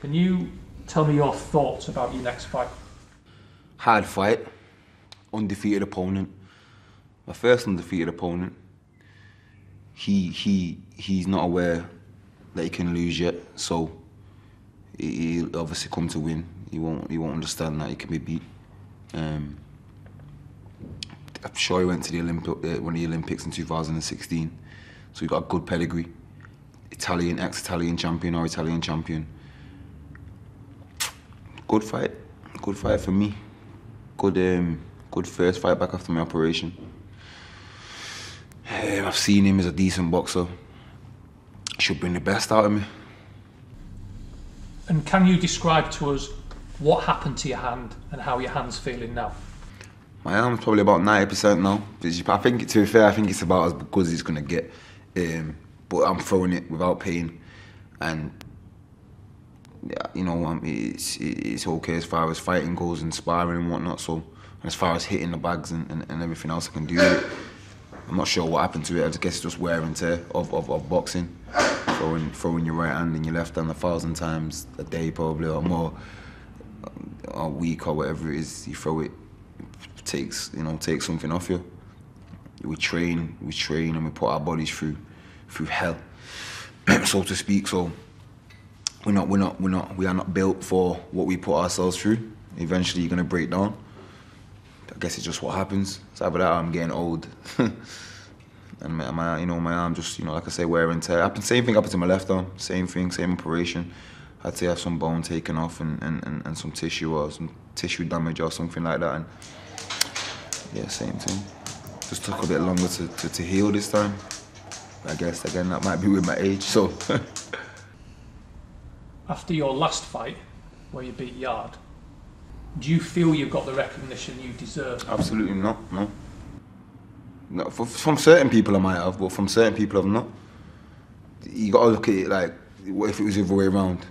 Can you tell me your thoughts about your next fight? Hard fight, undefeated opponent. My first undefeated opponent. He's not aware that he can lose yet, so he'll obviously come to win. He won't understand that he can be beat. I'm sure he went to the one of the Olympics in 2016, so he got a good pedigree. Ex-Italian champion or Italian champion. Good fight for me. Good first fight back after my operation. I've seen him as a decent boxer. Should bring the best out of me. And can you describe to us what happened to your hand and how your hand's feeling now? My arm's probably about 90% now. I think, to be fair, I think it's about as good as it's gonna get. But I'm throwing it without pain, and yeah, you know, it's okay as far as fighting goes and sparring and whatnot. So as far as hitting the bags and everything else I can do with it, I'm not sure what happened to it. I guess it's just wear and tear of boxing. Throwing your right hand and your left hand 1,000 times a day probably, or more, a week or whatever it is. You throw it, takes something off you. We train and we put our bodies through hell, so to speak. So we are not built for what we put ourselves through. Eventually you're gonna break down. I guess it's just what happens. It's either that or I'm getting old. And my arm just, like I say, wear and tear. Same thing happened to my left arm. Same thing, same operation. I had to have some bone taken off and some tissue or some tissue damage or something like that. And yeah, same thing. Just took a bit longer to heal this time. I guess, again, that might be with my age, so. After your last fight, where you beat Yarde, do you feel you've got the recognition you deserve? Absolutely not, no. No, from certain people I might have, but from certain people I've not. You gotta look at it like, what if it was the other way around?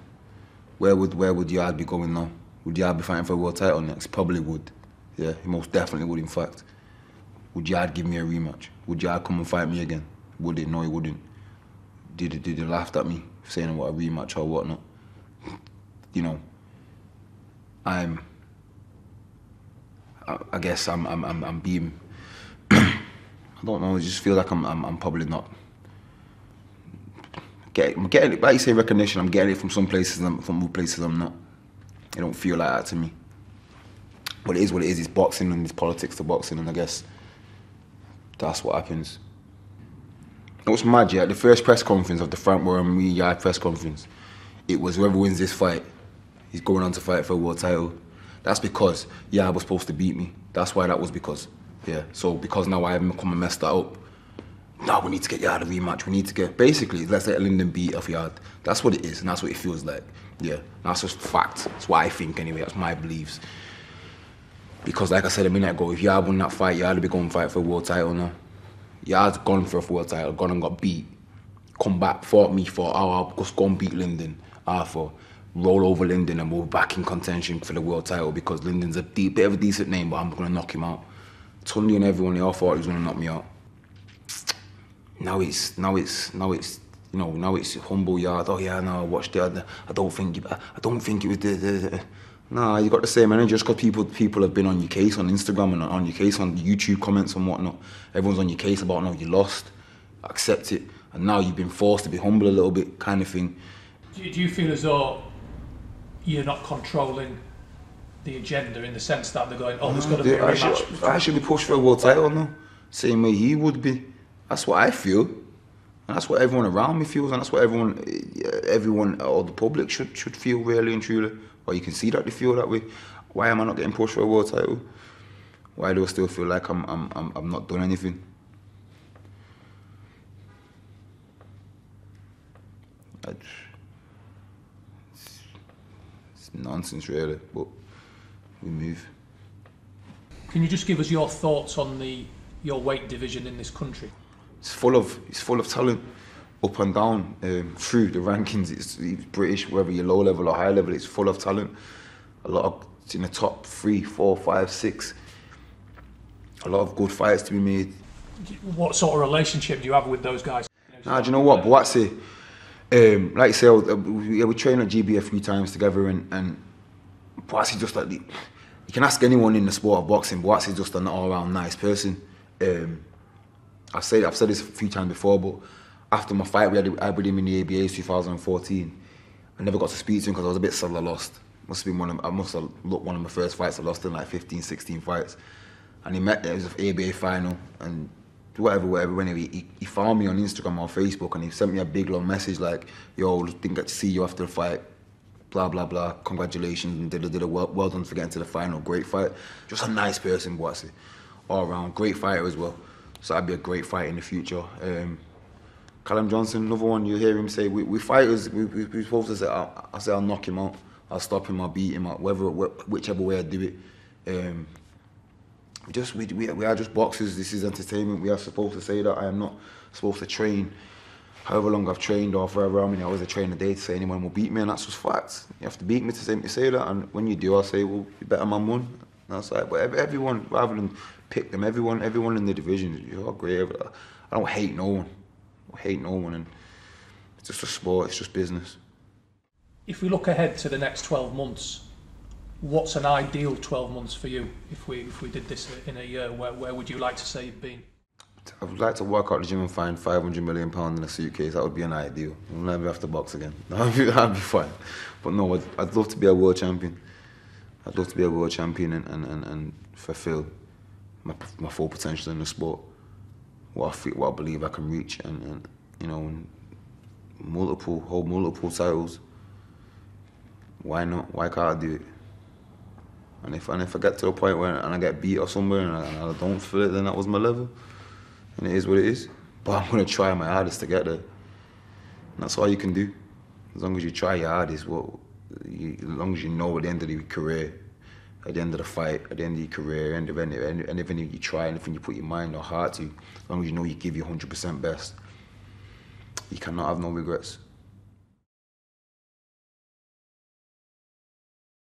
Where would Yarde be going now? Would Yarde be fighting for a world title next? He probably would. Yeah, he most definitely would, in fact. Would Yarde give me a rematch? Would Yarde come and fight me again? Would he? No, he wouldn't. Did he laugh at me, saying what a rematch or whatnot? I guess I'm being. I don't know. I just feel like I'm probably not. I'm getting it. Like you say, recognition. I'm getting it from some places, from other places I'm not. It don't feel like that to me. But it is what it is. It's boxing and it's politics to boxing, and I guess that's what happens. It was mad, yeah. At the first press conference of the Frank Warren Yarde press conference, it was whoever wins this fight, he's going on to fight for a world title. That's because Yarde was supposed to beat me. That's why that was because. Yeah. So because now I haven't come and messed that up. Now we need to get Yarde a rematch. We need to get, basically, let's let Lyndon beat off Yarde. That's what it is, and that's what it feels like. Yeah. That's just fact. That's what I think anyway. That's my beliefs. Because like I said a minute ago, if Yarde won that fight, Yarde would be going to fight for a world title now. Yarde's gone for a world title, gone and got beat. Come back, fought me, I'll just go and beat Lyndon Arthur. Roll over Lyndon and we're back in contention for the world title because Lyndon's a bit of a decent name, but I'm going to knock him out. Tunney and everyone, they all thought he was going to knock me out. Now it's humble Yarde. Oh yeah, no, I watched it. I don't think it was the. Nah, you got the same energy just because people have been on your case on Instagram and on your case on YouTube comments and whatnot. Everyone's on your case about, no, you lost. Accept it. And now you've been forced to be humble a little bit, kind of thing. Do you feel as though you're not controlling the agenda in the sense that they're going, oh, there's got to be a rematch? I should be pushed for a world title now. Same way he would be. That's what I feel. And that's what everyone around me feels, and that's what everyone or the public should feel, really and truly. Or you can see that they feel that way. Why am I not getting pushed for a world title? Why do I still feel like I'm not doing anything? It's nonsense, really. But we move. Can you just give us your thoughts on your weight division in this country? It's full of talent, up and down, through the rankings. It's British, whether you're low level or high level, it's full of talent. A lot of in the top 3, 4, 5, 6. A lot of good fights to be made. What sort of relationship do you have with those guys? Nah, do you know what, Buatsi? Like you say, we trained at GB a few times together, and Buatsi just like you can ask anyone in the sport of boxing. Buatsi just an all-round nice person. I've said this a few times before, but after my fight, I with him in the ABAs 2014. I never got to speak to him because I was a bit sad I lost. I must have looked one of my first fights. I lost in like 15, 16 fights, and it was an ABA final and. Whatever. Anyway, he found me on Instagram or Facebook and he sent me a big long message like, "Yo, didn't get to see you after the fight. Blah blah blah. Congratulations and did a well done for getting to the final. Great fight. Just a nice person, Buatsi. All around, great fighter as well. So that'd be a great fight in the future." Callum Johnson, another one. You hear him say, "We fighters. We supposed to say, I say I'll knock him out. I'll stop him. I'll beat him. Whichever way I do it." We are just boxers. This is entertainment. We are supposed to say that. I am not supposed to train however long I've trained or forever how many hours I train a day to say anyone will beat me, and that's just facts. You have to beat me to say that, and when you do, I'll say, "Well, you better man won." That's right. But everyone, rather than pick them, everyone in the division, you're great. I don't hate no one. And it's just a sport. It's just business. If we look ahead to the next 12 months. What's an ideal 12 months for you? If we did this in a year, where would you like to say you've been? I would like to work out the gym and find £500 million in a suitcase. That would be an ideal. I'll never have to box again. That'd be fine. But no, I'd love to be a world champion. I'd love to be a world champion and fulfill my full potential in the sport. What I believe I can reach, and you know, hold multiple titles. Why not? Why can't I do it? And if I get to a point where I get beat or somewhere and I don't feel it, then that was my level. And it is what it is. But I'm going to try my hardest to get there. And that's all you can do. As long as you try your hardest, as long as you know at the end of your career, at the end of the fight, at the end of your career, anything you try, anything you put your mind or heart to, as long as you know you give your 100% best, you cannot have no regrets.